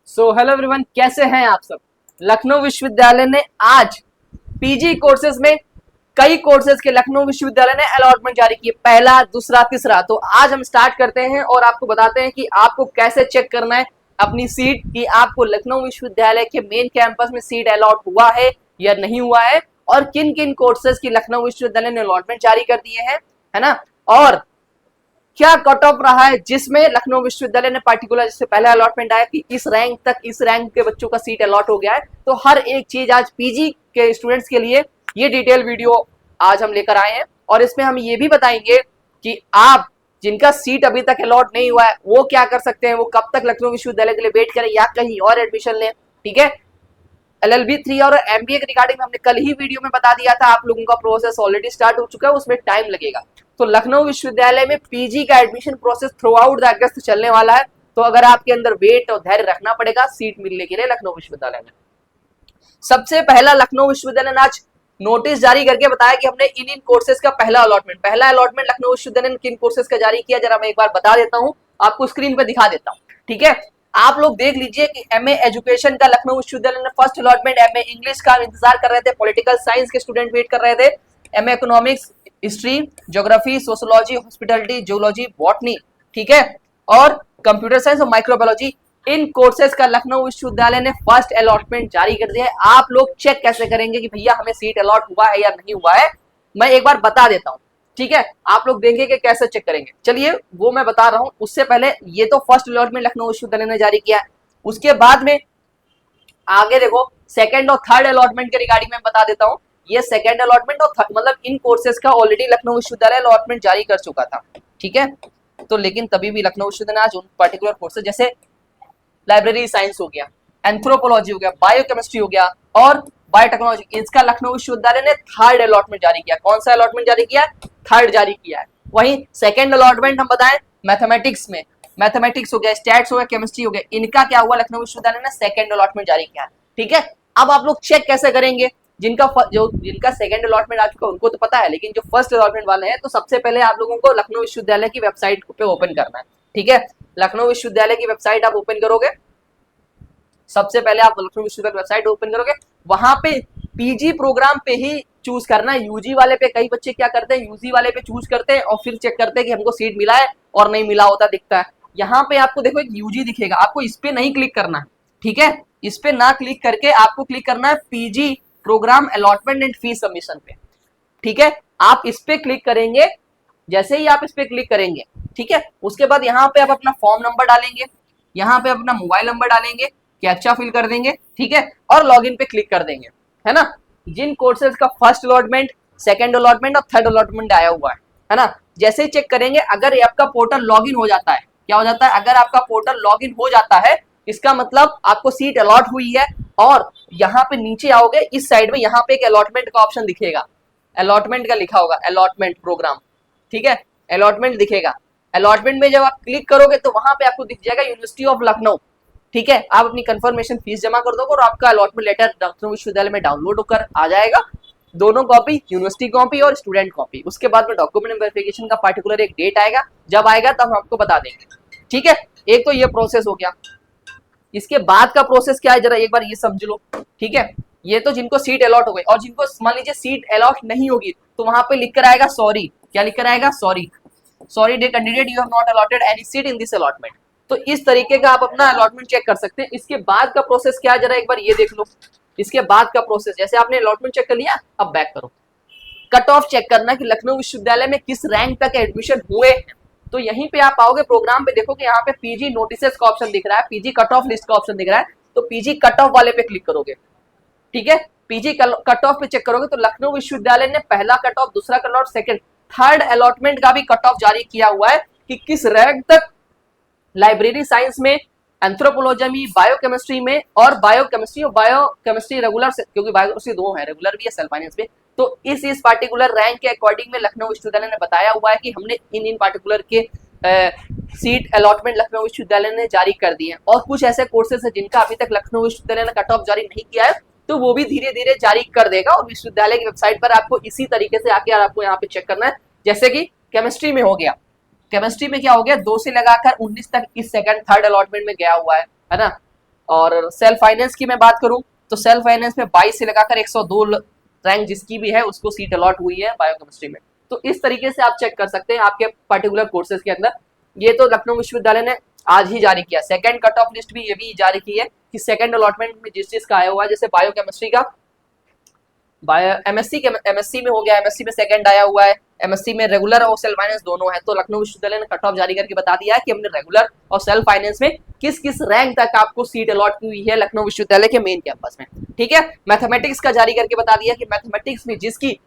Hello everyone, कैसे हैं आप सब। लखनऊ विश्वविद्यालय ने आज पीजी कोर्सेज में कई कोर्सेज के लखनऊ विश्वविद्यालय ने अलॉटमेंट जारी किए, पहला, दूसरा, तीसरा। तो आज हम स्टार्ट करते हैं और आपको बताते हैं कि आपको कैसे चेक करना है अपनी सीट, कि आपको लखनऊ विश्वविद्यालय के मेन कैंपस में सीट अलॉट हुआ है या नहीं हुआ है, और किन किन कोर्सेज की लखनऊ विश्वविद्यालय ने अलॉटमेंट जारी कर दिए हैं, है ना। और क्या कट ऑफ रहा है जिसमें लखनऊ विश्वविद्यालय ने पार्टिकुलर, जिससे पहले अलॉटमेंट आया कि इस रैंक तक, इस रैंक के बच्चों का सीट अलॉट हो गया है। तो हर एक चीज आज पीजी के स्टूडेंट्स के लिए ये डिटेल वीडियो आज हम लेकर आए हैं, और इसमें हम ये भी बताएंगे कि आप जिनका सीट अभी तक अलॉट नहीं हुआ है वो क्या कर सकते हैं, वो कब तक लखनऊ विश्वविद्यालय के लिए वेट करें या कहीं और एडमिशन लें। ठीक है, LLB 3 और MBA के रिगार्डिंग हमने कल ही वीडियो में बता दिया था, आप लोगों का प्रोसेस ऑलरेडी स्टार्ट हो चुका है, उसमें टाइम लगेगा। तो लखनऊ विश्वविद्यालय में पीजी का admission process throughout the August चलने वाला है। तो अगर आपके अंदर वेट और धैर्य रखना पड़ेगा सीट मिलने के लिए लखनऊ विश्वविद्यालय में। सबसे पहला लखनऊ विश्वविद्यालय ने आज नोटिस जारी करके बताया कि हमने इन कोर्सेज का पहला अलॉटमेंट लखनऊ विश्वविद्यालय ने किन कोर्सेज का जारी किया, जरा मैं एक बार बता देता हूं, आपको स्क्रीन पे दिखा देता हूं। ठीक है, आप लोग देख लीजिए कि MA एजुकेशन का लखनऊ विश्वविद्यालय ने फर्स्ट अलॉटमेंट, MA इंग्लिश का इंतजार कर रहे थे, पॉलिटिकल साइंस के स्टूडेंट वेट कर रहे थे, MA economics, history, geography, sociology, hospitality, geology, botany, ठीक है, और कंप्यूटर साइंस और माइक्रोबायोलॉजी, इन कोर्सेज का लखनऊ विश्वविद्यालय ने फर्स्ट अलॉटमेंट जारी कर दिया है। आप लोग चेक कैसे करेंगे कि भैया हमें सीट अलॉट हुआ है या नहीं हुआ है, मैं एक बार बता देता हूं। ठीक है, आप लोग देखेंगे कि कैसे चेक करेंगे, चलिए वो मैं बता रहा हूं। उससे पहले ये तो फर्स्ट अलॉटमेंट लखनऊ विश्वविद्यालय ने जारी किया है, उसके बाद में आगे देखो सेकंड और थर्ड अलॉटमेंट के रिगार्डिंग में बता देता हूं। ये सेकंड अलॉटमेंट और मतलब इन कोर्सेज का ऑलरेडी लखनऊ विश्वविद्यालय अलॉटमेंट जारी कर चुका था। ठीक है, तो लेकिन तभी भी लखनऊ विश्वविद्यालय आज उन पर्टिकुलर कोर्सेज जैसे लाइब्रेरी साइंस हो गया, एंथ्रोपोलॉजी हो गया, बायोकेमिस्ट्री हो गया और बायोटेक्नोलॉजी, इसका लखनऊ विश्वविद्यालय ने थर्ड अलॉटमेंट जारी किया। कौन सा अलॉटमेंट जारी किया? थर्ड जारी किया है। वहीं सेकंड अलॉटमेंट हम बताएं मैथमेटिक्स में, मैथमेटिक्स हो गया, स्टैट्स हो गया, केमिस्ट्री हो गया, इनका क्या हुआ, लखनऊ विश्वविद्यालय ने सेकंड अलॉटमेंट जारी किया है। ठीक है, अब आप लोग चेक कैसे करेंगे, जिनका सेकंड अलॉटमेंट आ चुका है उनको तो पता है, लेकिन जो फर्स्ट अलॉटमेंट वाले हैं तो सबसे पहले आप लोगों को लखनऊ विश्वविद्यालय की वेबसाइट पे ओपन करना है। ठीक है, लखनऊ विश्वविद्यालय की वेबसाइट आप ओपन करोगे, सबसे पहले आप लखनऊ विश्वविद्यालय वेबसाइट ओपन करोगे, वहां पे पीजी प्रोग्राम पे ही चूज करना है। यूजी वाले पे कई बच्चे क्या करते हैं, यूजी वाले पे चूज करते हैं और फिर चेक करते हैं कि हमको सीट मिला है और नहीं मिला होता दिखता है। यहाँ पे आपको देखो एक यूजी दिखेगा, आपको इस पे नहीं क्लिक करना है। ठीक है, इस पे ना क्लिक करके आपको क्लिक करना है PG programme allotment and fees submission पे। ठीक है, आप इस पे क्लिक करेंगे, जैसे ही आप इस पे क्लिक करेंगे, ठीक है, उसके बाद यहाँ पे आप अपना फॉर्म नंबर डालेंगे, यहाँ पे अपना मोबाइल नंबर डालेंगे, कैप्चा फिल कर देंगे, ठीक है, और लॉगिन पे क्लिक कर देंगे, है ना। जिन कोर्सेज का फर्स्ट अलॉटमेंट, सेकंड अलॉटमेंट और थर्ड अलॉटमेंट आया हुआ है ना, जैसे ही चेक करेंगे, अगर आपका पोर्टल लॉगिन हो जाता है, क्या हो जाता है, अगर आपका पोर्टल लॉगिन हो जाता है इसका मतलब आपको सीट अलॉट हुई है। और यहाँ पे नीचे आओगे, इस साइड में यहाँ पे एक अलॉटमेंट का ऑप्शन दिखेगा, अलॉटमेंट का लिखा होगा, अलॉटमेंट प्रोग्राम, ठीक है, अलॉटमेंट दिखेगा। अलॉटमेंट में जब आप क्लिक करोगे तो वहां पे आपको दिख जाएगा यूनिवर्सिटी ऑफ लखनऊ। ठीक है, आप अपनी कंफर्मेशन फीस जमा कर दोगे और आपका अलॉटमेंट लेटर लखनऊ विश्वविद्यालय में डाउनलोड होकर आ जाएगा, दोनों कॉपी, यूनिवर्सिटी कॉपी और स्टूडेंट कॉपी। उसके बाद में डॉक्यूमेंट वेरिफिकेशन का पार्टिकुलर एक डेट आएगा, जब आएगा तब हम आपको बता देंगे। ठीक है, एक तो ये प्रोसेस हो गया। इसके बाद का प्रोसेस क्या है, जरा एक बार ये समझ लो। ठीक है, ये तो जिनको सीट अलॉट हो गई, और जिनको मान लीजिए सीट अलॉट नहीं होगी तो वहां पे लिख कर आएगा सॉरी, क्या लिख कर आएगा, sorry day candidate, you have not allotted any seat in this allotment. तो इस तरीके का आप अपना अलॉटमेंट चेक कर सकते हैं। इसके बाद का प्रोसेस क्या है, जरा एक बार ये देख लो। इसके बाद का प्रोसेस, जैसे आपने अलॉटमेंट चेक कर लिया, अब बैक करो, कट ऑफ चेक करना कि लखनऊ विश्वविद्यालय में किस रैंक तक एडमिशन हुए हैं। तो यहीं पे आप आओगे, प्रोग्राम पे देखोगे यहाँ पे पीजी नोटिसेस का ऑप्शन दिख रहा है, पीजी कट ऑफ लिस्ट का ऑप्शन दिख रहा है, तो पीजी कट ऑफ वाले पे क्लिक करोगे। ठीक है, पीजी कट ऑफ पे चेक करोगे तो लखनऊ विश्वविद्यालय ने पहला कट ऑफ, दूसरा cut off, second, third allotment का भी कट ऑफ जारी किया हुआ है कि किस रैंक तक लाइब्रेरी साइंस में, एंथ्रोपोलॉजी में, बायोकेमिस्ट्री में, और बायोकेमिस्ट्री रेगुलर से, क्योंकि बायोकेमिस्ट्री दो है, रेगुलर भी है, सेल्फ फाइनेंस में। तो इस पार्टिकुलर रैंक के अकॉर्डिंग में लखनऊ विश्वविद्यालय ने बताया हुआ है कि हमने इन पार्टिकुलर के सीट अलॉटमेंट लखनऊ विश्वविद्यालय ने जारी कर दिए हैं। और कुछ ऐसे कोर्सेज है जिनका अभी तक लखनऊ विश्वविद्यालय ने कट ऑफ जारी नहीं किया है, तो वो भी धीरे धीरे जारी कर देगा, और विश्वविद्यालय की वेबसाइट पर आपको इसी तरीके से आके आपको यहाँ पे चेक करना है। जैसे कि केमिस्ट्री में हो गया, केमिस्ट्री में क्या हो गया, 2 से लगाकर 19 तक इस सेकंड थर्ड अलॉटमेंट में गया हुआ है ना। और सेल्फ फाइनेंस की मैं बात करूं तो सेल्फ फाइनेंस में 22 से लगाकर 102 रैंक जिसकी भी है उसको सीट अलॉट हुई है बायोकेमिस्ट्री में। तो इस तरीके से आप चेक कर सकते हैं आपके पर्टिकुलर कोर्सेज के अंदर। ये तो लखनऊ विश्वविद्यालय ने आज ही जारी किया। सेकंड कट ऑफ लिस्ट भी ये भी जारी की है कि सेकंड अलॉटमेंट में जिस चीज का आया हुआ है, जैसे बायोकेमिस्ट्री का एमएससी में हो गया, एमएससी में सेकंड आया हुआ है, एमएससी में रेगुलर और सेल्फ फाइनेंस दोनों है। तो लखनऊ विश्वविद्यालय ने कट ऑफ जारी करके बता दिया है कि हमने रेगुलर और सेल्फ फाइनेंस में किस किस रैंक तक आपको सीट अलॉट हुई है लखनऊ विश्वविद्यालय के मेन कैंपस में। ठीक है, मैथमेटिक्स का जारी करके बता दिया कि मैथमेटिक्स में जिसकी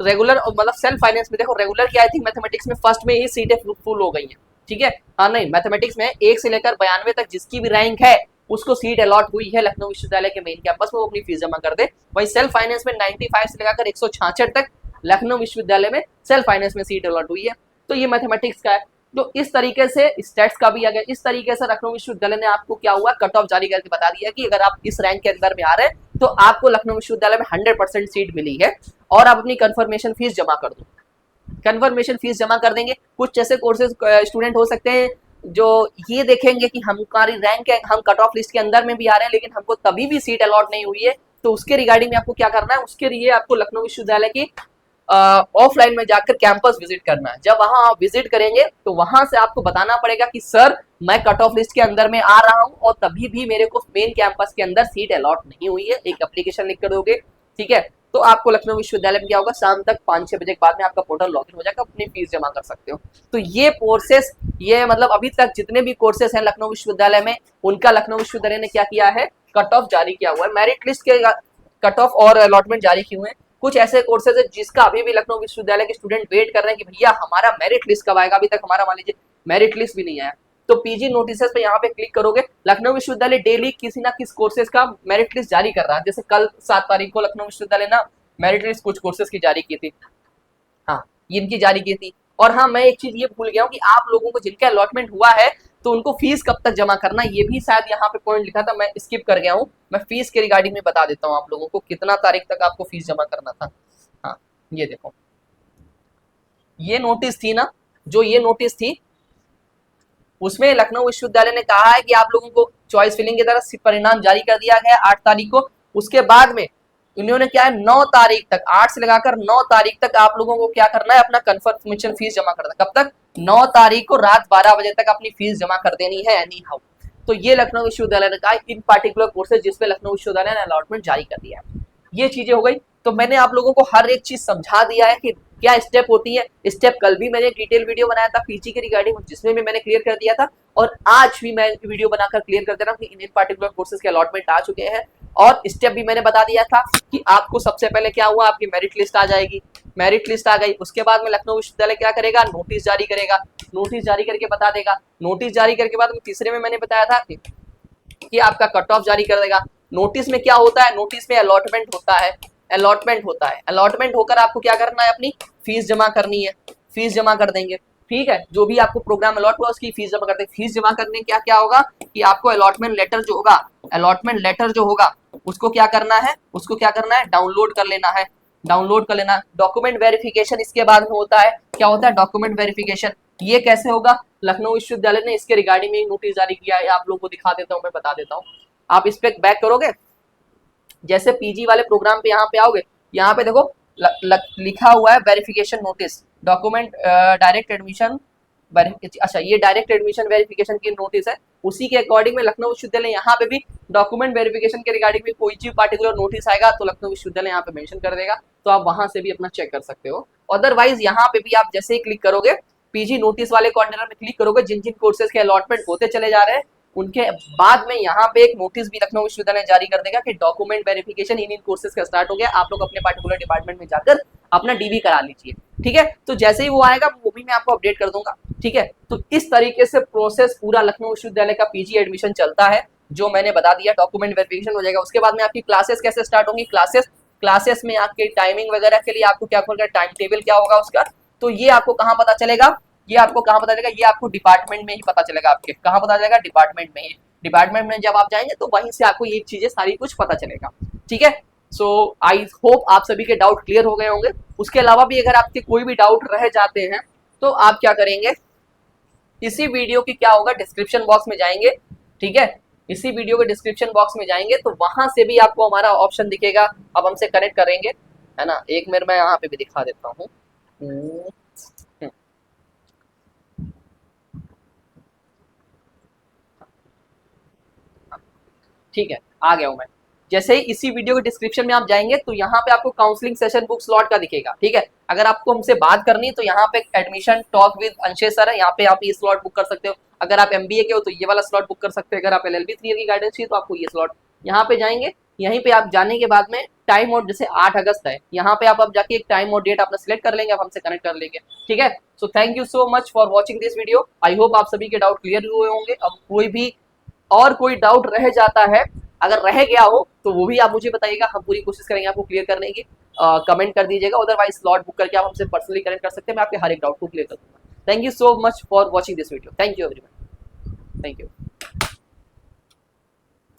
रेगुलर मतलब सेल्फ फाइनेंस में देखो रेगुलर की आई थिंक मैथमेटिक्स में फर्स्ट में ही सीटें फुल हो गई हैं। ठीक है, हाँ नहीं मैथमेटिक्स में 1 से लेकर 92 तक जिसकी भी रैंक है उसको सीट अलॉट हुई है लखनऊ विश्वविद्यालय के मेन कैंपस में, वो अपनी फीस जमा कर दे। वहीं सेल्फ फाइनेंस में 95 से लेकर 166 तक लखनऊ विश्वविद्यालय में सेल्फ फाइनेंस में सीट अलॉट हुई है। तो ये मैथमेटिक्स का है। तो इस तरीके से स्टैट्स का भी आ गया। इस तरीके से लखनऊ विश्वविद्यालय ने आपको क्या हुआ कट ऑफ जारी करके बता दिया कि अगर आप इस रैंक के अंदर में आ रहे हैं तो आपको लखनऊ विश्वविद्यालय में 100% सीट मिली है और आप अपनी कन्फर्मेशन फीस जमा कर दो। कन्फर्मेशन फीस जमा कर देंगे। कुछ ऐसे कोर्सेज स्टूडेंट हो सकते हैं जो ये देखेंगे कि हमारी रैंक है, हम कट ऑफ लिस्ट के अंदर में भी आ रहे हैं लेकिन हमको तभी भी सीट अलॉट नहीं हुई है। तो उसके रिगार्डिंग में आपको क्या करना है, उसके लिए आपको लखनऊ विश्वविद्यालय की ऑफलाइन में जाकर कैंपस विजिट करना है। जब वहां आप विजिट करेंगे तो वहां से आपको बताना पड़ेगा कि सर मैं कट ऑफ लिस्ट के अंदर में आ रहा हूं और तभी भी मेरे को मेन कैंपस के अंदर सीट अलॉट नहीं हुई है। एक एप्लीकेशन लिख कर दोगे, ठीक है। तो आपको लखनऊ विश्वविद्यालय में क्या होगा, शाम तक 5-6 बजे के बाद में आपका पोर्टल लॉगिन हो जाएगा, अपनी फीस जमा कर सकते हो। तो ये कोर्सेस, ये मतलब अभी तक जितने भी कोर्सेस हैं लखनऊ विश्वविद्यालय में, उनका लखनऊ विश्वविद्यालय ने क्या किया है, कट ऑफ जारी किया हुआ है। मेरिट लिस्ट के कट ऑफ और अलॉटमेंट जारी किए हुए हैं। कुछ ऐसे कोर्सेज है जिसका अभी भी लखनऊ विश्वविद्यालय के स्टूडेंट वेट कर रहे हैं कि भैया हमारा मेरिट लिस्ट कब आएगा। अभी तक हमारा मान लीजिए मेरिट लिस्ट भी नहीं आया। तो पीजी नोटिसेस पे यहाँ पे क्लिक करोगे, लखनऊ विश्वविद्यालय डेली किसी ना किस कोर्सेज का मेरिट लिस्ट जारी कर रहा है। जैसे कल 7 तारीख को लखनऊ विश्वविद्यालय ना मेरिट लिस्ट कुछ कोर्सेज की जारी की थी, हाँ इनकी जारी की थी। और हाँ मैं एक चीज ये भूल गया हूँ कि आप लोगों को जिनका अलॉटमेंट हुआ है तो उनको फीस कब तक जमा करना, ये भी शायद यहाँ पे पॉइंट लिखा था, मैं स्किप कर गया हूँ। मैं फीस के रिगार्डिंग में बता देता हूँ आप लोगों को कितना तारीख तक आपको फीस जमा करना था। हाँ ये देखो, ये नोटिस थी ना, जो ये नोटिस थी उसमें लखनऊ विश्वविद्यालय ने कहा है कि आप लोगों को चॉइस फिलिंग की तरफ परिणाम जारी कर दिया गया 8 तारीख को। उसके बाद में इन्होंने क्या है 9 तारीख तक, 8 से लगाकर 9 तारीख तक आप लोगों को क्या करना है, अपना कंफर्मेशन फीस जमा करना है। कब तक, 9 तारीख को रात 12 बजे तक अपनी फीस जमा कर देनी है एनी हाउ। तो ये लखनऊ विश्वविद्यालय ने कहा इन पार्टिकुलर कोर्सेज जिसपे लखनऊ विश्वविद्यालय ने अलॉटमेंट जारी कर दिया है। ये चीजें हो गई। तो मैंने आप लोगों को हर एक चीज समझा दिया है कि क्या स्टेप होती है। स्टेप कल भी मैंने डिटेल वीडियो बनाया था पीजी के रिगार्डिंग, जिसमें भी मैंने क्लियर कर दिया था, और आज भी मैं वीडियो बनाकर क्लियर कर दे रहा हूँ कि इन पार्टिकुलर कोर्सेज के अलॉटमेंट आ चुके हैं। और स्टेप भी मैंने बता दिया था कि आपको सबसे पहले क्या हुआ, आपकी मेरिट लिस्ट आ जाएगी। मेरिट लिस्ट आ गई, उसके बाद में लखनऊ विश्वविद्यालय क्या करेगा, नोटिस जारी करेगा। नोटिस जारी करके बता देगा। नोटिस जारी करके बाद में तीसरे में मैंने बताया था कि आपका कट ऑफ जारी कर देगा। नोटिस में क्या होता है, नोटिस में अलॉटमेंट होता है। अलॉटमेंट होता है, अलॉटमेंट होकर आपको क्या करना है, अपनी फीस जमा करनी है। फीस जमा कर देंगे, ठीक है। जो भी आपको प्रोग्राम अलॉट हुआ उसकी फीस जमा कर देंगे। फीस जमा करने क्या क्या होगा कि आपको अलॉटमेंट लेटर जो होगा, अलॉटमेंट लेटर जो होगा उसको क्या करना है, उसको क्या करना है, डाउनलोड कर लेना है। डाउनलोड कर लेना। डॉक्यूमेंट वेरिफिकेशन इसके बाद में होता है। क्या होता है, डॉक्यूमेंट वेरिफिकेशन। ये कैसे होगा, लखनऊ विश्वविद्यालय ने इसके रिगार्डिंग में नोटिस जारी किया है। आप लोगों को दिखा देता हूँ, मैं बता देता हूँ। आप इस पे बैक करोगे, जैसे पीजी वाले प्रोग्राम पे यहाँ पे आओगे, यहाँ पे देखो लिखा हुआ है verification notice, document direct admission. अच्छा ये डायरेक्ट एडमिशन वेरिफिकेशन की नोटिस है। उसी के अकॉर्डिंग में लखनऊ विश्वविद्यालय यहाँ पे भी डॉक्यूमेंट वेरिफिकेशन के रिगार्डिंग में कोई चीज पार्टिकुलर नोटिस आएगा तो लखनऊ विश्वविद्यालय यहाँ पे मेंशन कर देगा। तो आप वहां से भी अपना चेक कर सकते हो। अदरवाइज यहाँ पे भी आप जैसे ही क्लिक करोगे, पीजी नोटिस वाले कॉर्नर में क्लिक करोगे, जिन जिन कोर्सेज के अलॉटमेंट होते चले जा रहे हैं उनके बाद में यहाँ पे एक नोटिस भी लखनऊ विश्वविद्यालय जारी कर देगा कि डॉक्यूमेंट वेरिफिकेशन इन कोर्सेज का स्टार्ट हो गया। आप लोग अपने पार्टिकुलर डिपार्टमेंट में जाकर अपना डीबी करा लीजिए, ठीक है। तो जैसे ही वो आएगा वो भी मैं आपको अपडेट कर दूंगा, ठीक है। तो इस तरीके से प्रोसेस पूरा लखनऊ विश्वविद्यालय का पीजी एडमिशन चलता है, जो मैंने बता दिया। डॉक्यूमेंट वेरिफिकेशन हो जाएगा, उसके बाद में आपकी क्लासेस कैसे स्टार्ट होंगी, क्लासेस में आपके टाइमिंग वगैरह के लिए आपको क्या करना है, टाइम टेबल क्या होगा उसका, तो ये आपको कहाँ पता चलेगा, ये आपको कहाँ पता चलेगा, ये आपको डिपार्टमेंट में ही पता चलेगा। आपके कहाँ पता चलेगा, डिपार्टमेंट में ही। डिपार्टमेंट में जब आप जाएंगे तो वहीं से आपको ये चीजें सारी कुछ पता चलेगा, ठीक है। सो आई होप आप सभी के डाउट क्लियर हो गए होंगे। उसके अलावा भी अगर आपके कोई भी डाउट रह जाते हैं तो आप क्या करेंगे, इसी वीडियो की क्या होगा, डिस्क्रिप्शन बॉक्स में जाएंगे, ठीक है। इसी वीडियो के डिस्क्रिप्शन बॉक्स में जाएंगे तो वहां से भी आपको हमारा ऑप्शन दिखेगा, आप हमसे कनेक्ट करेंगे, है ना। एक मिनट मैं यहाँ पे भी दिखा देता हूँ। ठीक है, आ गया हूँ मैं। जैसे ही इसी वीडियो के डिस्क्रिप्शन में आप जाएंगे तो यहाँ पे आपको काउंसलिंग सेशन बुक स्लॉट का दिखेगा, ठीक है। अगर आपको हमसे बात करनी है तो यहाँ पे admission talk with Anshesh sir है, यहाँ पे आप ये स्लॉट बुक कर सकते हो। अगर आप एमबीए के हो तो ये वाला स्लॉट बुक कर सकते हो। अगर आप एलएलबी 3 ईयर की गाइडेंस चाहिए तो आपको ये स्लॉट, यहाँ पे जाएंगे, यहीं पे आप जाने के बाद में टाइम और जैसे 8 अगस्त है, यहाँ पे आप अब जाके एक टाइम और डेट अपना सिलेक्ट कर लेंगे, आप हमसे कनेक्ट कर लेंगे, ठीक है। So thank you so much for watching this video. I hope आप सभी के डाउट क्लियर हुए होंगे। अब कोई भी और कोई डाउट रह जाता है, अगर रह गया हो तो वो भी आप मुझे बताइएगा, हम पूरी कोशिश करेंगे आपको क्लियर करने की। कमेंट कर दीजिएगा, अदरवाइज स्लॉट बुक करके आप हमसे पर्सनली कनेक्ट कर सकते हैं, मैं आपके हर एक डाउट को क्लियर कर दूंगा। Thank you so much for watching this video. Thank you everyone, thank you.